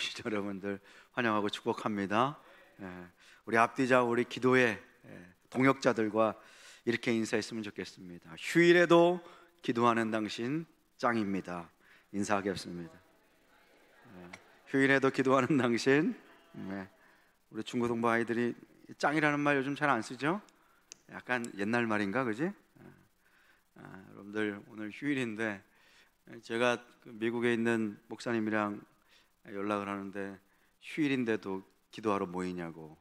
오신 여러분들 환영하고 축복합니다. 우리 앞뒤자 우리 기도의 동역자들과 이렇게 인사했으면 좋겠습니다. 휴일에도 기도하는 당신 짱입니다. 인사하겠습니다. 휴일에도 기도하는 당신. 우리 중고등부 아이들이 짱이라는 말 요즘 잘 안 쓰죠? 약간 옛날 말인가, 그지? 여러분들 오늘 휴일인데 제가 미국에 있는 목사님이랑 연락을 하는데 휴일인데도 기도하러 모이냐고.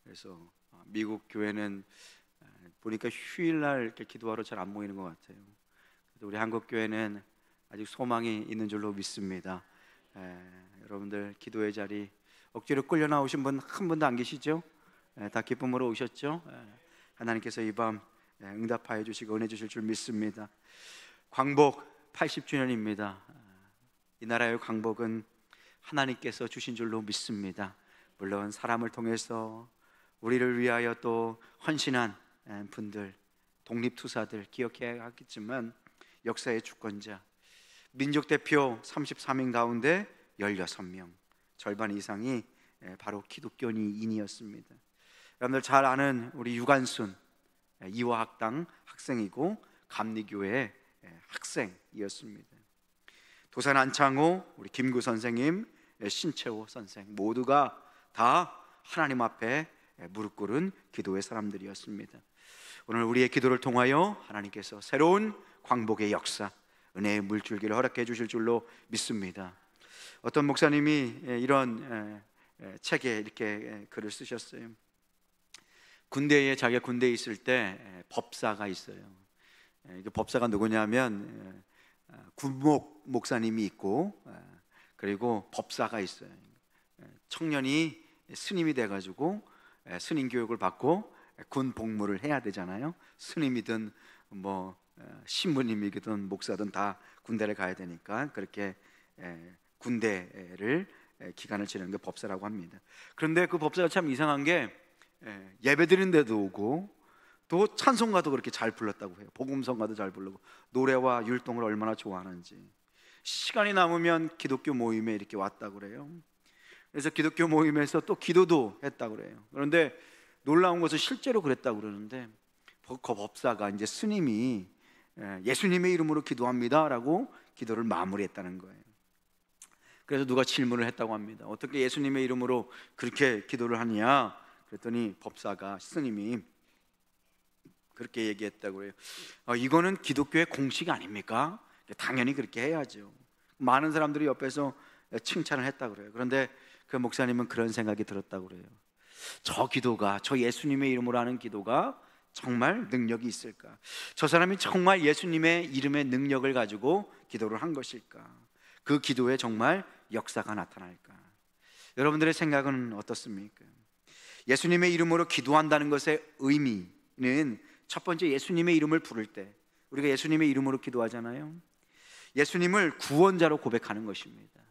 그래서 미국 교회는 보니까 휴일날 이렇게 기도하러 잘 안 모이는 것 같아요. 그래도 우리 한국 교회는 아직 소망이 있는 줄로 믿습니다. 여러분들 기도의 자리 억지로 끌려 나오신 분 한 분도 안 계시죠? 다 기쁨으로 오셨죠? 하나님께서 이 밤 응답하여 주시고 은혜 주실 줄 믿습니다. 광복 80주년입니다. 이 나라의 광복은 하나님께서 주신 줄로 믿습니다. 물론 사람을 통해서 우리를 위하여 또 헌신한 분들, 독립투사들 기억해야 하겠지만 역사의 주권자, 민족 대표 33명 가운데 16명, 절반 이상이 바로 기독교인이었습니다. 여러분들 잘 아는 우리 유관순 이화학당 학생이고 감리교회 학생이었습니다. 도산 안창호, 우리 김구 선생님, 신채호 선생 모두가 다 하나님 앞에 무릎 꿇은 기도의 사람들이었습니다. 오늘 우리의 기도를 통하여 하나님께서 새로운 광복의 역사, 은혜의 물줄기를 허락해 주실 줄로 믿습니다. 어떤 목사님이 이런 책에 이렇게 글을 쓰셨어요. 자기가 군대에 있을 때 법사가 있어요. 법사가 누구냐면 군목 목사님이 있고 그리고 법사가 있어요. 청년이 스님이 돼가지고 스님 교육을 받고 군 복무를 해야 되잖아요. 스님이든 뭐 신부님이든 목사든 다 군대를 가야 되니까 그렇게 군대를 기간을 치르는 게 법사라고 합니다. 그런데 그 법사가 참 이상한 게 예배 드리는 데도 오고 또 찬송가도 그렇게 잘 불렀다고 해요. 복음성가도 잘 부르고 노래와 율동을 얼마나 좋아하는지. 시간이 남으면 기독교 모임에 이렇게 왔다고 그래요. 그래서 기독교 모임에서 또 기도도 했다고 그래요. 그런데 놀라운 것은 실제로 그랬다고 그러는데 그 법사가 이제 스님이 예수님의 이름으로 기도합니다 라고 기도를 마무리했다는 거예요. 그래서 누가 질문을 했다고 합니다. 어떻게 예수님의 이름으로 그렇게 기도를 하느냐 그랬더니 법사가 스님이 그렇게 얘기했다고 해요. 이거는 기독교의 공식 아닙니까? 당연히 그렇게 해야죠. 많은 사람들이 옆에서 칭찬을 했다고 그래요. 그런데 그 목사님은 그런 생각이 들었다고 그래요. 저 기도가, 저 예수님의 이름으로 하는 기도가 정말 능력이 있을까? 저 사람이 정말 예수님의 이름의 능력을 가지고 기도를 한 것일까? 그 기도에 정말 역사가 나타날까? 여러분들의 생각은 어떻습니까? 예수님의 이름으로 기도한다는 것의 의미는 첫 번째, 예수님의 이름을 부를 때 우리가 예수님의 이름으로 기도하잖아요. 예수님을 구원자로 고백하는 것입니다.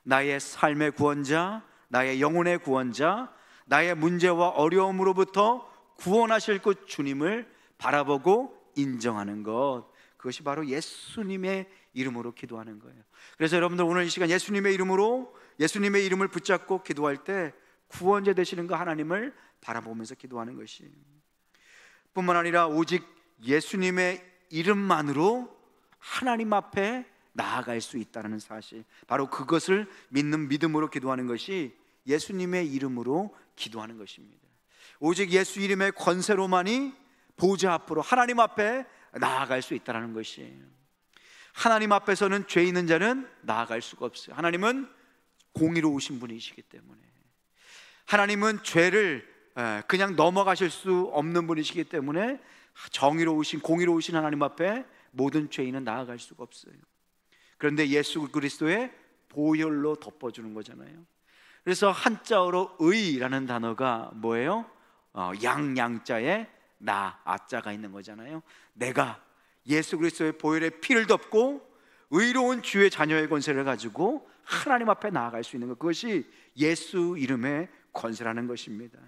나의 삶의 구원자, 나의 영혼의 구원자, 나의 문제와 어려움으로부터 구원하실 그 주님을 바라보고 인정하는 것, 그것이 바로 예수님의 이름으로 기도하는 거예요. 그래서 여러분들 오늘 이 시간 예수님의 이름으로, 예수님의 이름을 붙잡고 기도할 때 구원자 되시는 그 하나님을 바라보면서 기도하는 것이 뿐만 아니라 오직 예수님의 이름만으로 하나님 앞에 나아갈 수 있다는 사실, 바로 그것을 믿는 믿음으로 기도하는 것이 예수님의 이름으로 기도하는 것입니다. 오직 예수 이름의 권세로만이 보좌 앞으로 하나님 앞에 나아갈 수 있다는 것이에요. 하나님 앞에서는 죄 있는 자는 나아갈 수가 없어요. 하나님은 공의로우신 분이시기 때문에, 하나님은 죄를 그냥 넘어가실 수 없는 분이시기 때문에 정의로우신, 공의로우신 하나님 앞에 모든 죄인은 나아갈 수가 없어요. 그런데 예수 그리스도의 보혈로 덮어주는 거잖아요. 그래서 한자어로 의라는 단어가 뭐예요? 양자에 나, 아자가 있는 거잖아요. 내가 예수 그리스도의 보혈의 피를 덮고 의로운 주의 자녀의 권세를 가지고 하나님 앞에 나아갈 수 있는 것, 그것이 예수 이름의 권세라는 것입니다.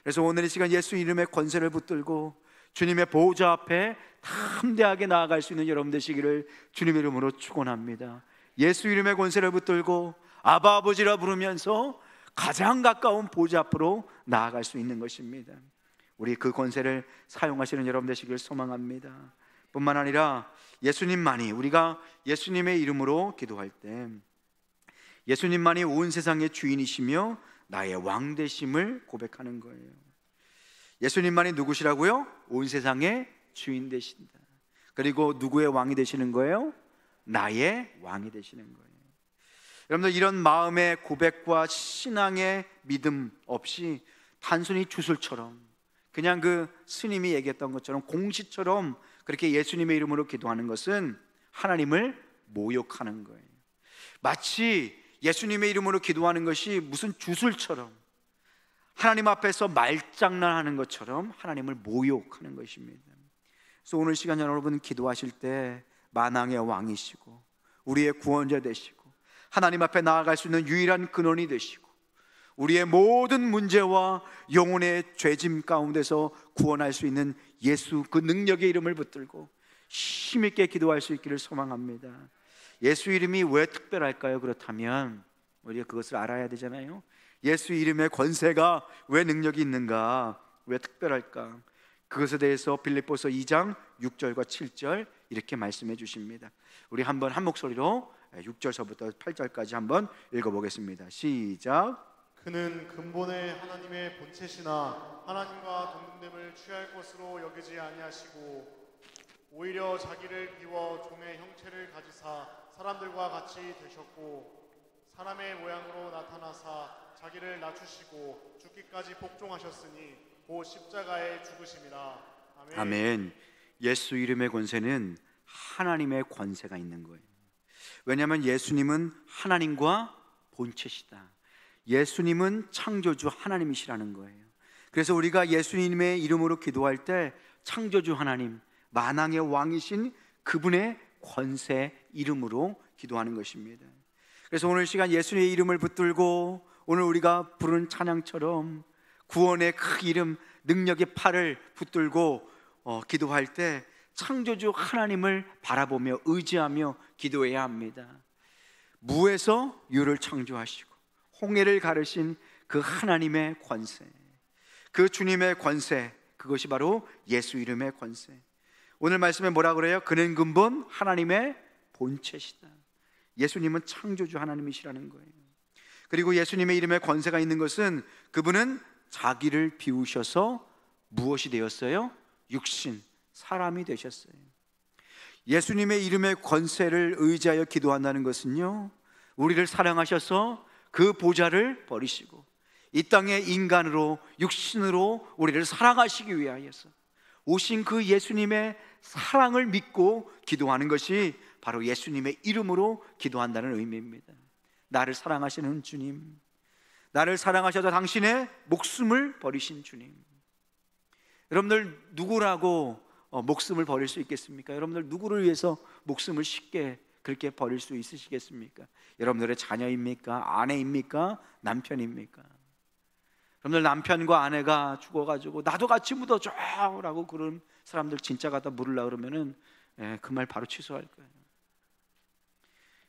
그래서 오늘 이 시간 예수 이름의 권세를 붙들고 주님의 보호자 앞에 담대하게 나아갈 수 있는 여러분 되시기를 주님의 이름으로 축원합니다. 예수 이름의 권세를 붙들고 아바 아버지라 부르면서 가장 가까운 보좌 앞으로 나아갈 수 있는 것입니다. 우리 그 권세를 사용하시는 여러분 되시길 소망합니다. 뿐만 아니라 예수님만이, 우리가 예수님의 이름으로 기도할 때 예수님만이 온 세상의 주인이시며 나의 왕 되심을 고백하는 거예요. 예수님만이 누구시라고요? 온 세상의 주인 되신다. 그리고 누구의 왕이 되시는 거예요? 나의 왕이 되시는 거예요. 여러분들, 이런 마음의 고백과 신앙의 믿음 없이 단순히 주술처럼, 그냥 그 스님이 얘기했던 것처럼 공시처럼 그렇게 예수님의 이름으로 기도하는 것은 하나님을 모욕하는 거예요. 마치 예수님의 이름으로 기도하는 것이 무슨 주술처럼, 하나님 앞에서 말장난하는 것처럼 하나님을 모욕하는 것입니다. 그래서 오늘 시간 여러분 기도하실 때 만왕의 왕이시고 우리의 구원자 되시고 하나님 앞에 나아갈 수 있는 유일한 근원이 되시고 우리의 모든 문제와 영혼의 죄짐 가운데서 구원할 수 있는 예수, 그 능력의 이름을 붙들고 힘있게 기도할 수 있기를 소망합니다. 예수 이름이 왜 특별할까요? 그렇다면 우리가 그것을 알아야 되잖아요. 예수 이름의 권세가 왜 능력이 있는가? 왜 특별할까? 그것에 대해서 빌립보서 2장 6절과 7절 이렇게 말씀해 주십니다. 우리 한번 한 목소리로 6절서부터 8절까지 한번 읽어보겠습니다. 시작. 그는 근본의 하나님의 본체시나 하나님과 동등됨을 취할 것으로 여기지 아니하시고 오히려 자기를 비워 종의 형체를 가지사 사람들과 같이 되셨고 사람의 모양으로 나타나사 자기를 낮추시고 죽기까지 복종하셨으니 곧 십자가에 죽으심이라. 아멘. 아멘. 예수 이름의 권세는 하나님의 권세가 있는 거예요. 왜냐하면 예수님은 하나님과 본체시다. 예수님은 창조주 하나님이시라는 거예요. 그래서 우리가 예수님의 이름으로 기도할 때 창조주 하나님, 만왕의 왕이신 그분의 권세 이름으로 기도하는 것입니다. 그래서 오늘 시간 예수님의 이름을 붙들고 오늘 우리가 부르는 찬양처럼 구원의 그 이름, 능력의 팔을 붙들고 기도할 때 창조주 하나님을 바라보며 의지하며 기도해야 합니다. 무에서 유를 창조하시고 홍해를 가르신 그 하나님의 권세, 그 주님의 권세, 그것이 바로 예수 이름의 권세. 오늘 말씀에 뭐라 그래요? 그는 근본 하나님의 본체시다. 예수님은 창조주 하나님이시라는 거예요. 그리고 예수님의 이름에 권세가 있는 것은 그분은 자기를 비우셔서 무엇이 되었어요? 육신, 사람이 되셨어요. 예수님의 이름의 권세를 의지하여 기도한다는 것은요, 우리를 사랑하셔서 그 보좌를 버리시고 이 땅에 인간으로, 육신으로 우리를 사랑하시기 위하여서 오신 그 예수님의 사랑을 믿고 기도하는 것이 바로 예수님의 이름으로 기도한다는 의미입니다. 나를 사랑하시는 주님, 나를 사랑하셔서 당신의 목숨을 버리신 주님. 여러분들 누구라고 목숨을 버릴 수 있겠습니까? 여러분들 누구를 위해서 목숨을 쉽게 그렇게 버릴 수 있으시겠습니까? 여러분들의 자녀입니까? 아내입니까? 남편입니까? 여러분들 남편과 아내가 죽어가지고 나도 같이 묻어줘라고 그런 사람들 진짜 갖다 물으려고 그러면은 그 말 바로 취소할 거예요.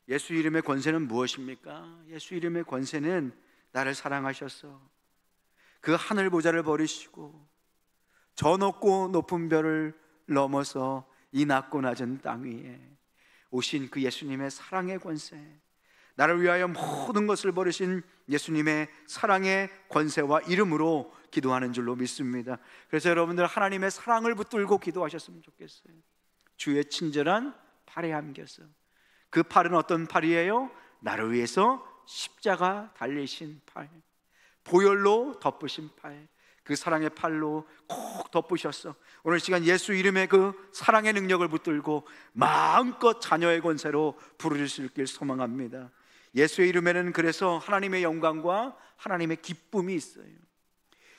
예수 이름의 권세는 무엇입니까? 예수 이름의 권세는 나를 사랑하셔서 그 하늘 보좌를 버리시고 저 높고 높은 별을 넘어서 이 낮고 낮은 땅 위에 오신 그 예수님의 사랑의 권세, 나를 위하여 모든 것을 버리신 예수님의 사랑의 권세와 이름으로 기도하는 줄로 믿습니다. 그래서 여러분들 하나님의 사랑을 붙들고 기도하셨으면 좋겠어요. 주의 친절한 팔에 안겨서. 그 팔은 어떤 팔이에요? 나를 위해서 십자가 달리신 팔, 보혈로 덮으신 팔, 그 사랑의 팔로 꼭 덮으셨어. 오늘 시간 예수 이름의 그 사랑의 능력을 붙들고 마음껏 자녀의 권세로 부르실 수 있길 소망합니다. 예수의 이름에는 그래서 하나님의 영광과 하나님의 기쁨이 있어요.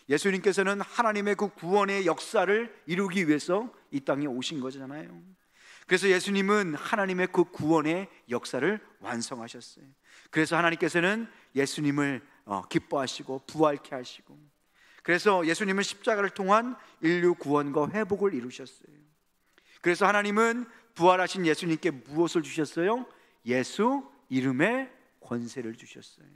예수님께서는 하나님의 그 구원의 역사를 이루기 위해서 이 땅에 오신 거잖아요. 그래서 예수님은 하나님의 그 구원의 역사를 완성하셨어요. 그래서 하나님께서는 예수님을 기뻐하시고 부활케 하시고, 그래서 예수님은 십자가를 통한 인류 구원과 회복을 이루셨어요. 그래서 하나님은 부활하신 예수님께 무엇을 주셨어요? 예수 이름의 권세를 주셨어요.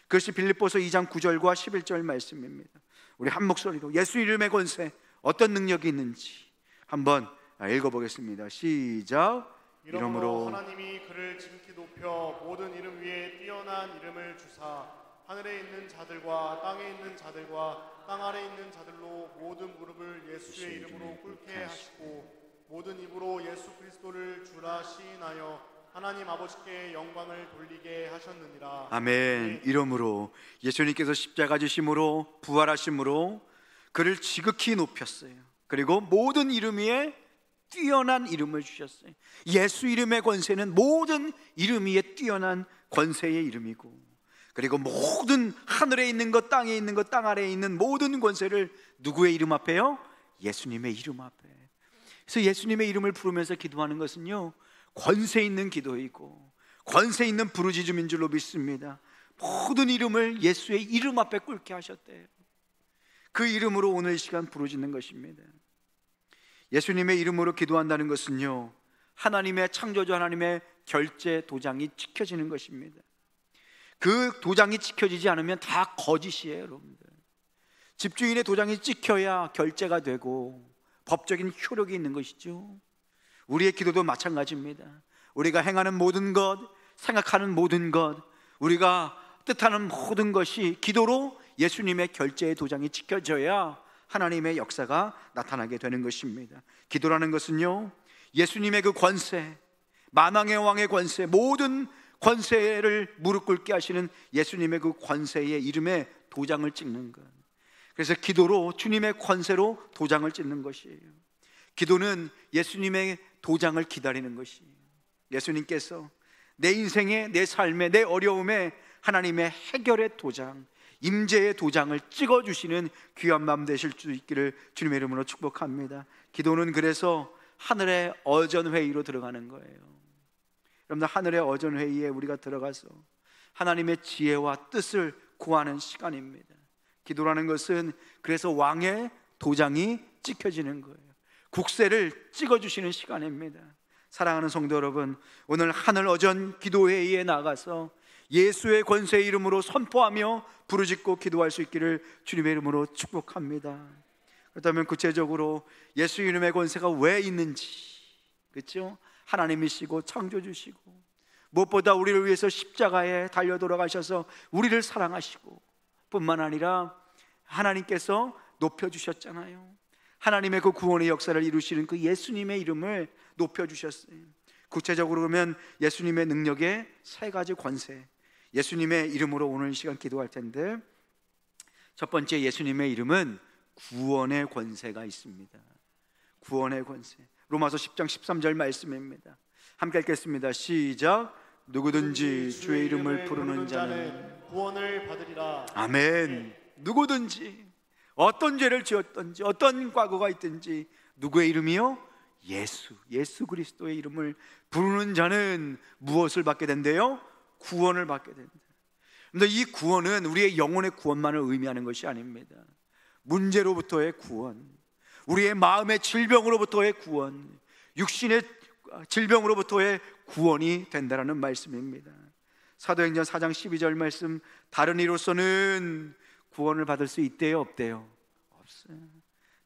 그것이 빌립보서 2장 9절과 11절 말씀입니다. 우리 한 목소리로 예수 이름의 권세, 어떤 능력이 있는지 한번 읽어보겠습니다. 시작. 이러므로 하나님이 그를 지극히 높여 모든 이름 위에 뛰어난 이름을 주사 하늘에 있는 자들과 땅에 있는 자들과 땅 아래 있는 자들로 모든 무릎을 예수의 이름으로 꿇게 하시고 모든 입으로 예수 그리스도를 주라 시인하여 하나님 아버지께 영광을 돌리게 하셨느니라. 아멘. 이러므로 예수님께서 십자가 지심으로 부활하심으로 그를 지극히 높였어요. 그리고 모든 이름 위에 뛰어난 이름을 주셨어요. 예수 이름의 권세는 모든 이름 위에 뛰어난 권세의 이름이고, 그리고 모든 하늘에 있는 것, 땅에 있는 것, 땅 아래에 있는 모든 권세를 누구의 이름 앞에요? 예수님의 이름 앞에. 그래서 예수님의 이름을 부르면서 기도하는 것은요, 권세 있는 기도이고 권세 있는 부르짖음인 줄로 믿습니다. 모든 이름을 예수의 이름 앞에 꿇게 하셨대요. 그 이름으로 오늘 이 시간 부르짖는 것입니다. 예수님의 이름으로 기도한다는 것은요, 하나님의 창조주 하나님의 결제 도장이 지켜지는 것입니다. 그 도장이 지켜지지 않으면 다 거짓이에요, 여러분들. 집주인의 도장이 찍혀야 결제가 되고 법적인 효력이 있는 것이죠. 우리의 기도도 마찬가지입니다. 우리가 행하는 모든 것, 생각하는 모든 것, 우리가 뜻하는 모든 것이 기도로 예수님의 결제의 도장이 지켜져야 하나님의 역사가 나타나게 되는 것입니다. 기도라는 것은요, 예수님의 그 권세, 만왕의 왕의 권세, 모든 권세를 무릎 꿇게 하시는 예수님의 그 권세의 이름에 도장을 찍는 것. 그래서 기도로 주님의 권세로 도장을 찍는 것이에요. 기도는 예수님의 도장을 기다리는 것이에요. 예수님께서 내 인생에, 내 삶에, 내 어려움에 하나님의 해결의 도장, 임재의 도장을 찍어주시는 귀한 마음 되실 수 있기를 주님의 이름으로 축복합니다. 기도는 그래서 하늘의 어전회의로 들어가는 거예요. 여러분들, 하늘의 어전회의에 우리가 들어가서 하나님의 지혜와 뜻을 구하는 시간입니다. 기도라는 것은 그래서 왕의 도장이 찍혀지는 거예요. 국세를 찍어주시는 시간입니다. 사랑하는 성도 여러분, 오늘 하늘 어전 기도회의에 나가서 예수의 권세의 이름으로 선포하며 부르짖고 기도할 수 있기를 주님의 이름으로 축복합니다. 그렇다면 구체적으로 예수 이름의 권세가 왜 있는지, 그렇죠? 하나님이시고 창조주시고 무엇보다 우리를 위해서 십자가에 달려 돌아가셔서 우리를 사랑하시고 뿐만 아니라 하나님께서 높여주셨잖아요. 하나님의 그 구원의 역사를 이루시는 그 예수님의 이름을 높여주셨어요. 구체적으로 그러면 예수님의 능력의 세 가지 권세, 예수님의 이름으로 오늘 이 시간 기도할 텐데, 첫 번째, 예수님의 이름은 구원의 권세가 있습니다. 구원의 권세. 로마서 10장 13절 말씀입니다. 함께 읽겠습니다. 시작. 누구든지 주의 이름을 부르는 자는 구원을 받으리라. 아멘. 누구든지 어떤 죄를 지었든지 어떤 과거가 있든지 누구의 이름이요? 예수 그리스도의 이름을 부르는 자는 무엇을 받게 된대요? 구원을 받게 된다. 그런데 이 구원은 우리의 영혼의 구원만을 의미하는 것이 아닙니다. 문제로부터의 구원, 우리의 마음의 질병으로부터의 구원, 육신의 질병으로부터의 구원이 된다는 말씀입니다. 사도행전 4장 12절 말씀, 다른 이로서는 구원을 받을 수 있대요, 없대요? 없어요.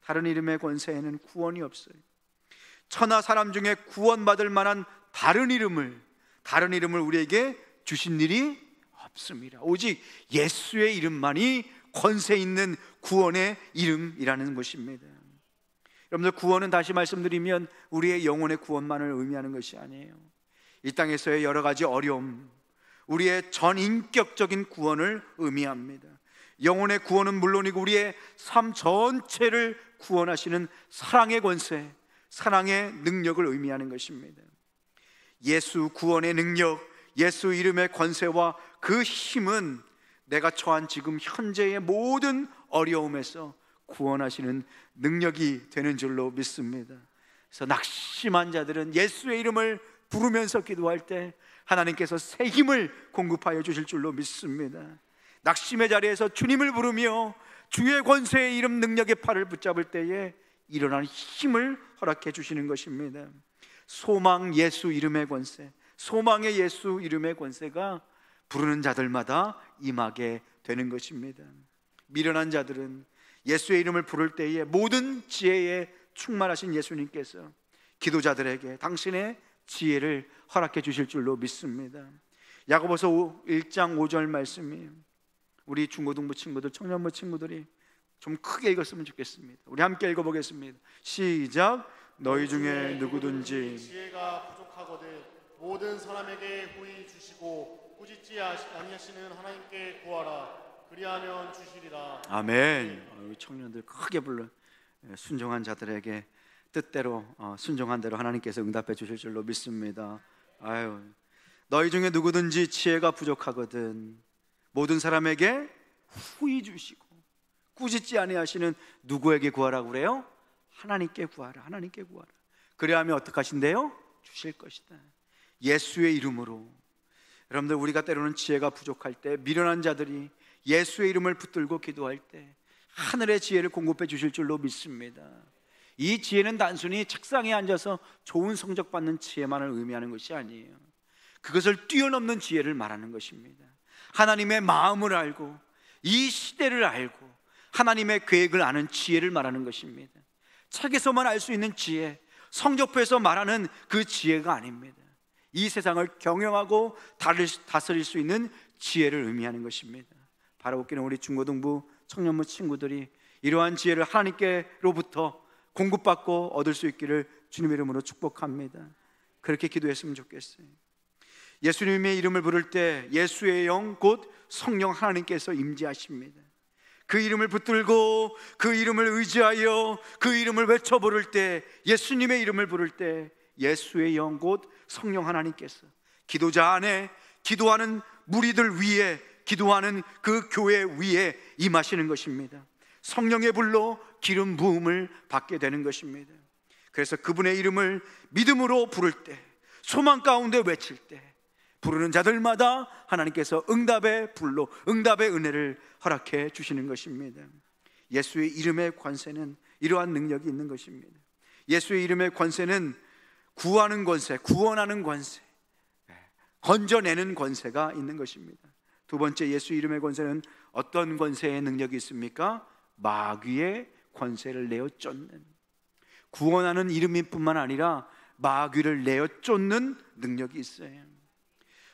다른 이름의 권세에는 구원이 없어요. 천하 사람 중에 구원받을 만한 다른 이름을 우리에게 주신 일이 없습니다. 오직 예수의 이름만이 권세 있는 구원의 이름이라는 것입니다. 여러분들, 구원은 다시 말씀드리면 우리의 영혼의 구원만을 의미하는 것이 아니에요. 이 땅에서의 여러 가지 어려움, 우리의 전인격적인 구원을 의미합니다. 영혼의 구원은 물론이고 우리의 삶 전체를 구원하시는 사랑의 권세, 사랑의 능력을 의미하는 것입니다. 예수 구원의 능력, 예수 이름의 권세와 그 힘은 내가 처한 지금 현재의 모든 어려움에서 구원하시는 능력이 되는 줄로 믿습니다. 그래서 낙심한 자들은 예수의 이름을 부르면서 기도할 때 하나님께서 새 힘을 공급하여 주실 줄로 믿습니다. 낙심의 자리에서 주님을 부르며 주의 권세의 이름 능력의 팔을 붙잡을 때에 일어나는 힘을 허락해 주시는 것입니다. 소망 예수 이름의 권세, 소망의 예수 이름의 권세가 부르는 자들마다 임하게 되는 것입니다. 미련한 자들은 예수의 이름을 부를 때에 모든 지혜에 충만하신 예수님께서 기도자들에게 당신의 지혜를 허락해 주실 줄로 믿습니다. 야고보서 1장 5절 말씀이 우리 중고등부 친구들, 청년부 친구들이 좀 크게 읽었으면 좋겠습니다. 우리 함께 읽어보겠습니다. 시작. 너희 중에 누구든지 지혜가 부족하거든 모든 사람에게 후히 주시고 꾸짖지 아니하시는 하나님께 구하라. 그리하면 주시리라. 아멘. 우리 청년들 크게 불러. 순종한 자들에게 뜻대로 순종한 대로 하나님께서 응답해 주실 줄로 믿습니다. 아유, 너희 중에 누구든지 지혜가 부족하거든 모든 사람에게 후히 주시고 꾸짖지 아니하시는 누구에게 구하라고 그래요? 하나님께 구하라. 하나님께 구하라. 그래야하면 어떻게 하신대요? 주실 것이다. 예수의 이름으로. 여러분들, 우리가 때로는 지혜가 부족할 때, 미련한 자들이 예수의 이름을 붙들고 기도할 때 하늘의 지혜를 공급해 주실 줄로 믿습니다. 이 지혜는 단순히 책상에 앉아서 좋은 성적 받는 지혜만을 의미하는 것이 아니에요. 그것을 뛰어넘는 지혜를 말하는 것입니다. 하나님의 마음을 알고 이 시대를 알고 하나님의 계획을 아는 지혜를 말하는 것입니다. 책에서만 알 수 있는 지혜, 성적표에서 말하는 그 지혜가 아닙니다. 이 세상을 경영하고 다스릴 수 있는 지혜를 의미하는 것입니다. 바라보기는 우리 중고등부, 청년부 친구들이 이러한 지혜를 하나님께로부터 공급받고 얻을 수 있기를 주님의 이름으로 축복합니다. 그렇게 기도했으면 좋겠어요. 예수님의 이름을 부를 때 예수의 영 곧 성령 하나님께서 임재하십니다. 그 이름을 붙들고 그 이름을 의지하여 그 이름을 외쳐 부를 때, 예수님의 이름을 부를 때 예수의 영 곧 성령 하나님께서 기도자 안에, 기도하는 무리들 위에, 기도하는 그 교회 위에 임하시는 것입니다. 성령의 불로 기름 부음을 받게 되는 것입니다. 그래서 그분의 이름을 믿음으로 부를 때, 소망 가운데 외칠 때 부르는 자들마다 하나님께서 응답의 불로, 응답의 은혜를 허락해 주시는 것입니다. 예수의 이름의 권세는 이러한 능력이 있는 것입니다. 예수의 이름의 권세는 구하는 권세, 구원하는 권세, 건져내는 권세가 있는 것입니다. 두 번째, 예수 이름의 권세는 어떤 권세의 능력이 있습니까? 마귀의 권세를 내어 쫓는, 구원하는 이름일 뿐만 아니라 마귀를 내어 쫓는 능력이 있어요.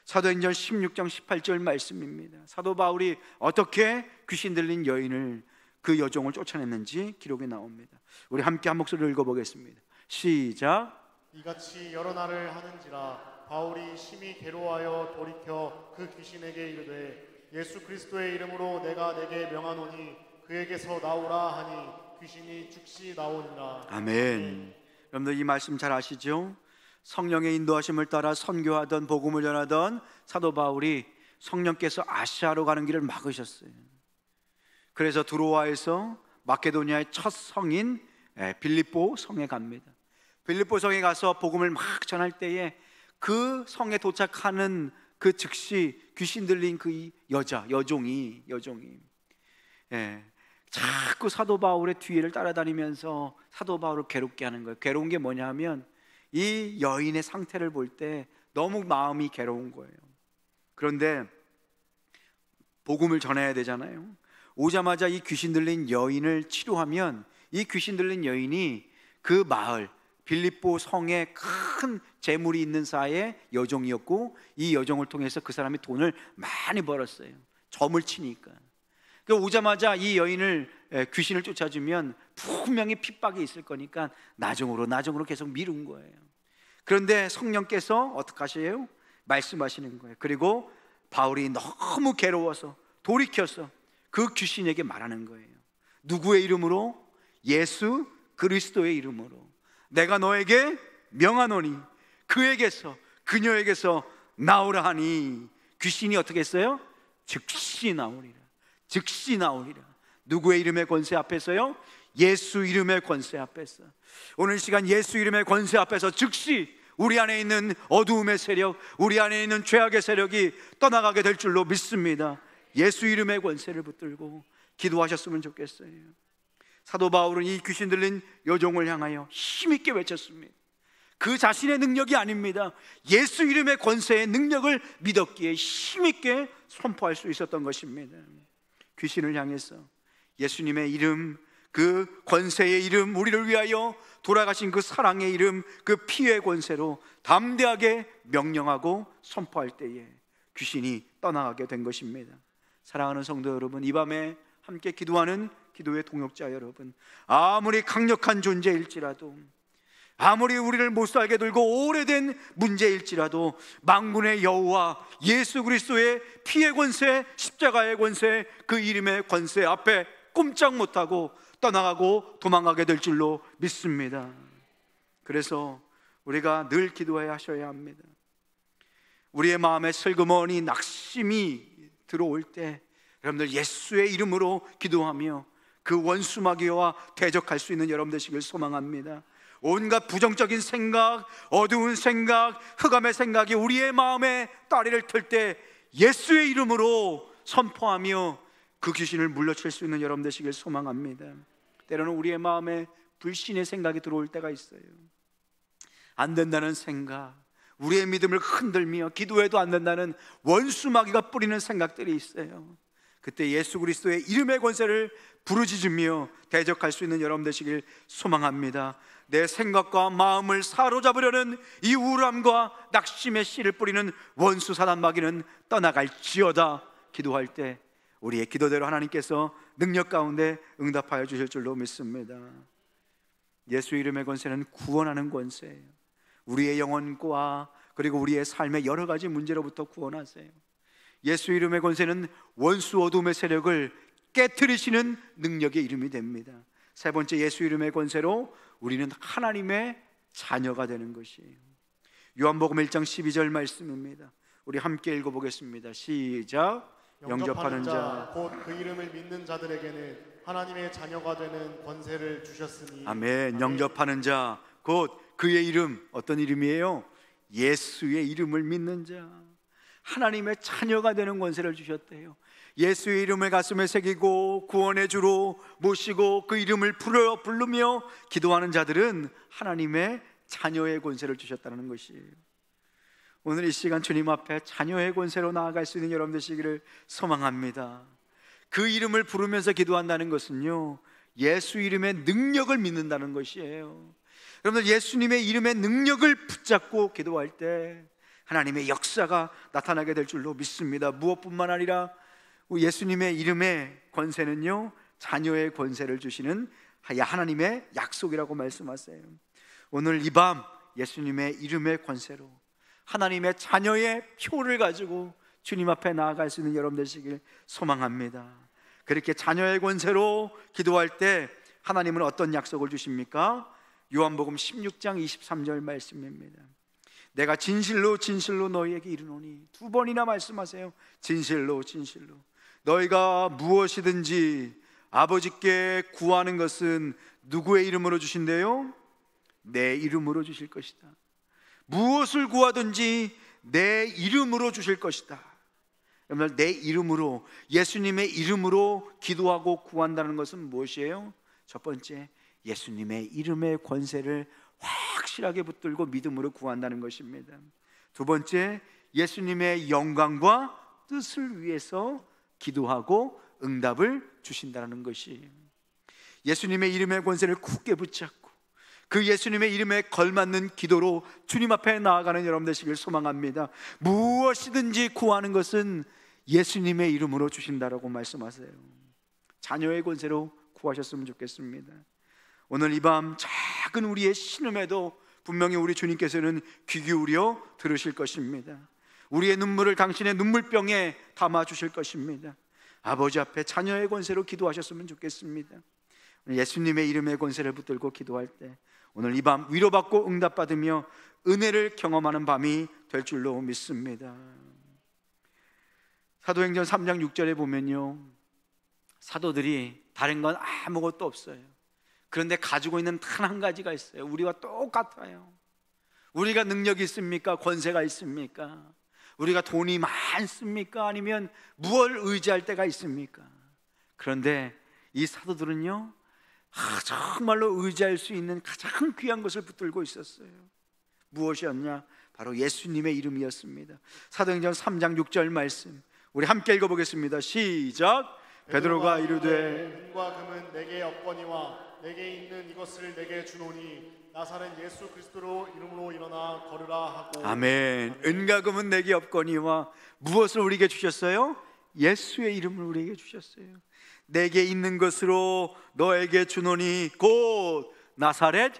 사도행전 16장 18절 말씀입니다. 사도 바울이 어떻게 귀신 들린 여인을, 그 여종을 쫓아냈는지 기록이 나옵니다. 우리 함께 한 목소리로 읽어보겠습니다. 시작. 이같이 여러 날을 하는지라 바울이 심히 괴로워하여 돌이켜 그 귀신에게 이르되 예수 그리스도의 이름으로 내가 내게 명하노니 그에게서 나오라 하니 귀신이 즉시 나오니라. 아멘. 여러분들 이 말씀 잘 아시죠? 성령의 인도하심을 따라 선교하던, 복음을 전하던 사도 바울이 성령께서 아시아로 가는 길을 막으셨어요. 그래서 드로아에서 마케도니아의 첫 성인 빌립보 성에 갑니다. 빌립보 성에 가서 복음을 막 전할 때에 그 성에 도착하는 그 즉시 귀신 들린 그 여종이 자꾸 사도 바울의 뒤를 따라다니면서 사도 바울을 괴롭게 하는 거예요. 괴로운 게 뭐냐 하면 이 여인의 상태를 볼 때 너무 마음이 괴로운 거예요. 그런데 복음을 전해야 되잖아요. 오자마자 이 귀신 들린 여인을 치료하면 이 귀신 들린 여인이 그 마을 빌립보 성에 큰 재물이 있는 사이의 여종이었고, 이 여종을 통해서 그 사람이 돈을 많이 벌었어요. 점을 치니까. 오자마자 이 여인을, 귀신을 쫓아주면 분명히 핍박이 있을 거니까 나중으로 계속 미룬 거예요. 그런데 성령께서 어떻게 하세요? 말씀하시는 거예요. 그리고 바울이 너무 괴로워서 돌이켜서 그 귀신에게 말하는 거예요. 누구의 이름으로? 예수 그리스도의 이름으로 내가 너에게 명하노니 그에게서, 그녀에게서 나오라 하니 귀신이 어떻게 했어요? 즉시 나오리라. 즉시 나오리라. 누구의 이름의 권세 앞에서요? 예수 이름의 권세 앞에서. 오늘 시간 예수 이름의 권세 앞에서 즉시 우리 안에 있는 어두움의 세력, 우리 안에 있는 죄악의 세력이 떠나가게 될 줄로 믿습니다. 예수 이름의 권세를 붙들고 기도하셨으면 좋겠어요. 사도 바울은 이 귀신 들린 여종을 향하여 힘있게 외쳤습니다. 그 자신의 능력이 아닙니다. 예수 이름의 권세의 능력을 믿었기에 힘있게 선포할 수 있었던 것입니다. 귀신을 향해서 예수님의 이름, 그 권세의 이름, 우리를 위하여 돌아가신 그 사랑의 이름, 그 피의 권세로 담대하게 명령하고 선포할 때에 귀신이 떠나가게 된 것입니다. 사랑하는 성도 여러분, 이 밤에 함께 기도하는 기도의 동역자 여러분, 아무리 강력한 존재일지라도, 아무리 우리를 못살게 들고 오래된 문제일지라도 만군의 여호와 예수 그리스도의 피의 권세, 십자가의 권세, 그 이름의 권세 앞에 꼼짝 못하고 떠나가고 도망가게 될 줄로 믿습니다. 그래서 우리가 늘 기도해야 하셔야 합니다. 우리의 마음에 슬그머니 낙심이 들어올 때 여러분들 예수의 이름으로 기도하며 그 원수마귀와 대적할 수 있는 여러분 되시길 소망합니다. 온갖 부정적인 생각, 어두운 생각, 흑암의 생각이 우리의 마음에 따리를 틀 때 예수의 이름으로 선포하며 그 귀신을 물러칠 수 있는 여러분 되시길 소망합니다. 때로는 우리의 마음에 불신의 생각이 들어올 때가 있어요. 안 된다는 생각, 우리의 믿음을 흔들며 기도해도 안 된다는 원수마귀가 뿌리는 생각들이 있어요. 그때 예수 그리스도의 이름의 권세를 부르짖으며 대적할 수 있는 여러분 되시길 소망합니다. 내 생각과 마음을 사로잡으려는 이 우울함과 낙심의 씨를 뿌리는 원수 사단 마귀는 떠나갈지어다. 기도할 때 우리의 기도대로 하나님께서 능력 가운데 응답하여 주실 줄로 믿습니다. 예수 이름의 권세는 구원하는 권세예요. 우리의 영혼과 그리고 우리의 삶의 여러 가지 문제로부터 구원하세요. 예수 이름의 권세는 원수 어둠의 세력을 깨트리시는 능력의 이름이 됩니다. 세 번째, 예수 이름의 권세로 우리는 하나님의 자녀가 되는 것이에요. 요한복음 1장 12절 말씀입니다. 우리 함께 읽어보겠습니다. 시작. 영접하는 자 곧 그 이름을 믿는 자들에게는 하나님의 자녀가 되는 권세를 주셨으니. 아멘. 영접하는 자 곧 그의 이름, 어떤 이름이에요? 예수의 이름을 믿는 자, 하나님의 자녀가 되는 권세를 주셨대요. 예수의 이름을 가슴에 새기고 구원의 주로 모시고 그 이름을 부르며 기도하는 자들은 하나님의 자녀의 권세를 주셨다는 것이에요. 오늘 이 시간 주님 앞에 자녀의 권세로 나아갈 수 있는 여러분 되시기를 소망합니다. 그 이름을 부르면서 기도한다는 것은요, 예수 이름의 능력을 믿는다는 것이에요. 여러분들, 예수님의 이름의 능력을 붙잡고 기도할 때 하나님의 역사가 나타나게 될 줄로 믿습니다. 무엇뿐만 아니라 예수님의 이름의 권세는요, 자녀의 권세를 주시는 하나님의 약속이라고 말씀하세요. 오늘 이 밤 예수님의 이름의 권세로 하나님의 자녀의 표를 가지고 주님 앞에 나아갈 수 있는 여러분 되시길 소망합니다. 그렇게 자녀의 권세로 기도할 때 하나님은 어떤 약속을 주십니까? 요한복음 16장 23절 말씀입니다. 내가 진실로 진실로 너희에게 이르노니, 두 번이나 말씀하세요. 진실로 진실로 너희가 무엇이든지 아버지께 구하는 것은 누구의 이름으로 주신대요? 내 이름으로 주실 것이다. 무엇을 구하든지 내 이름으로 주실 것이다. 여러분, 내 이름으로, 예수님의 이름으로 기도하고 구한다는 것은 무엇이에요? 첫 번째, 예수님의 이름의 권세를 확실하게 붙들고 믿음으로 구한다는 것입니다. 두 번째, 예수님의 영광과 뜻을 위해서 기도하고 응답을 주신다는 것이, 예수님의 이름의 권세를 굳게 붙잡고 그 예수님의 이름에 걸맞는 기도로 주님 앞에 나아가는 여러분 되시길 소망합니다. 무엇이든지 구하는 것은 예수님의 이름으로 주신다라고 말씀하세요. 자녀의 권세로 구하셨으면 좋겠습니다. 오늘 이 밤 작은 우리의 신음에도 분명히 우리 주님께서는 귀 기울여 들으실 것입니다. 우리의 눈물을 당신의 눈물병에 담아 주실 것입니다. 아버지 앞에 자녀의 권세로 기도하셨으면 좋겠습니다. 예수님의 이름의 권세를 붙들고 기도할 때 오늘 이 밤 위로받고 응답받으며 은혜를 경험하는 밤이 될 줄로 믿습니다. 사도행전 3장 6절에 보면요, 사도들이 다른 건 아무것도 없어요. 그런데 가지고 있는 단 한 가지가 있어요. 우리와 똑같아요. 우리가 능력이 있습니까? 권세가 있습니까? 우리가 돈이 많습니까? 아니면 무엇을 의지할 때가 있습니까? 그런데 이 사도들은요, 정말로 의지할 수 있는 가장 귀한 것을 붙들고 있었어요. 무엇이었냐? 바로 예수님의 이름이었습니다. 사도행전 3장 6절 말씀 우리 함께 읽어보겠습니다. 시작. 베드로가 이르되 은과 금은 내게 없거니와 내게 있는 이것을 내게 주노니 나사렛 예수 그리스도로 이름으로 일어나 걸으라 하고. 아멘. 은과 금은 내게 없거니와 무엇을 우리에게 주셨어요? 예수의 이름을 우리에게 주셨어요. 내게 있는 것으로 너에게 주노니 곧 나사렛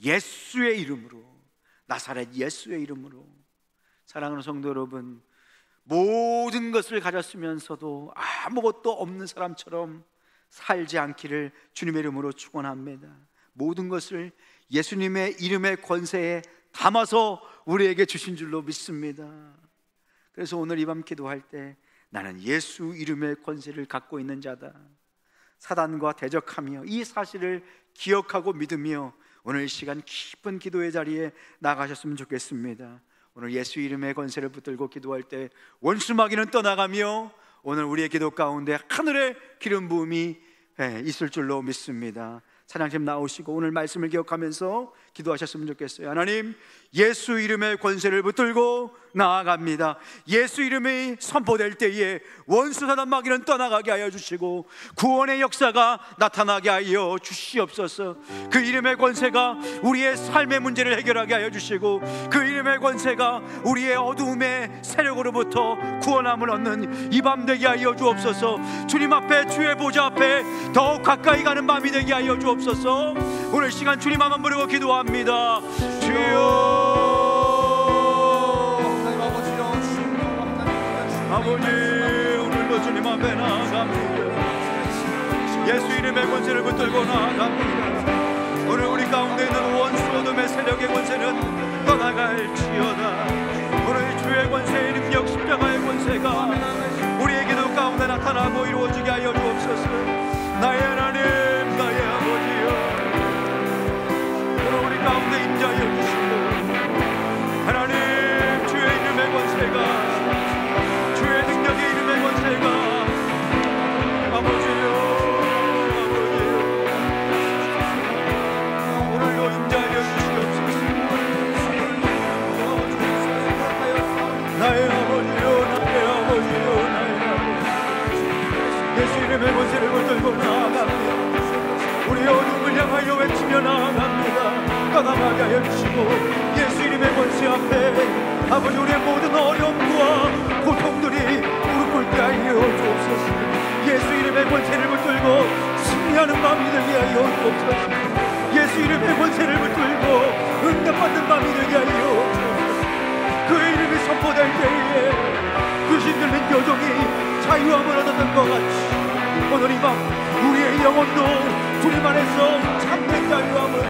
예수의 이름으로. 나사렛 예수의 이름으로. 사랑하는 성도 여러분, 모든 것을 가졌으면서도 아무것도 없는 사람처럼 살지 않기를 주님의 이름으로 축원합니다. 모든 것을 예수님의 이름의 권세에 담아서 우리에게 주신 줄로 믿습니다. 그래서 오늘 이 밤 기도할 때 나는 예수 이름의 권세를 갖고 있는 자다, 사단과 대적하며 이 사실을 기억하고 믿으며 오늘 이 시간 깊은 기도의 자리에 나가셨으면 좋겠습니다. 오늘 예수 이름의 권세를 붙들고 기도할 때 원수 마귀는 떠나가며 오늘 우리의 기도 가운데 하늘의 기름 부음이 있을 줄로 믿습니다. 찬양팀 나오시고 오늘 말씀을 기억하면서 기도하셨으면 좋겠어요. 하나님, 예수 이름의 권세를 붙들고 나아갑니다. 예수 이름이 선포될 때에 원수 사단 마귀는 떠나가게 하여 주시고 구원의 역사가 나타나게 하여 주시옵소서. 그 이름의 권세가 우리의 삶의 문제를 해결하게 하여 주시고 그 이름의 권세가 우리의 어두움의 세력으로부터 구원함을 얻는 이 밤 되게 하여 주옵소서. 주님 앞에, 주의 보좌 앞에 더욱 가까이 가는 밤이 되게 하여 주옵소서. 오늘 시간 주님 한번 부르고 기도합니다. 주여, 아버지, 오늘도 주님 앞에 나아갑니다. 예수 이름의 권세를 붙들고 나아갑니다. 오늘 우리 가운데 있는 원수 어둠의 세력의 권세는 떠나갈지어다. 오늘 주의 권세의 능력, 십자가의 권세가 우리의 기도 가운데 나타나고 이루어지게 하여 주옵소서. 나의 하나님, 나의 아버지여, 오늘 우리 가운데 임자여 주시고 하나님, 주의 이름의 권세가, 주의 능력의 이름의 권세가 아버지여, 아버지여, 오늘도 임자여 주시옵소서. 나의 아버지여, 나의 아버지여, 나의 아버지, 예수 이름의 권세를 붙들고 나아갑니다. 우리의 어둠을 향하여 외치며 나아갑니다. 떠나가게 하여 주시고 예수 이름의 권세 앞에 아버지, 우리의 모든 어려움과 고통들이 무릎 꿇게 하여 주옵소서. 예수 이름의 권세를 붙들고 승리하는 마음이 되게 하여 주옵소서. 예수 이름의 권세를 붙들고 응답받는 마음이 되게 하여 주옵소서. 그의 이름이 선포될 때에 그 신들린 교종이 자유함을 얻었던 것 같이 오늘 이 밤 우리의 영혼도 주님 안에서 참된 자유와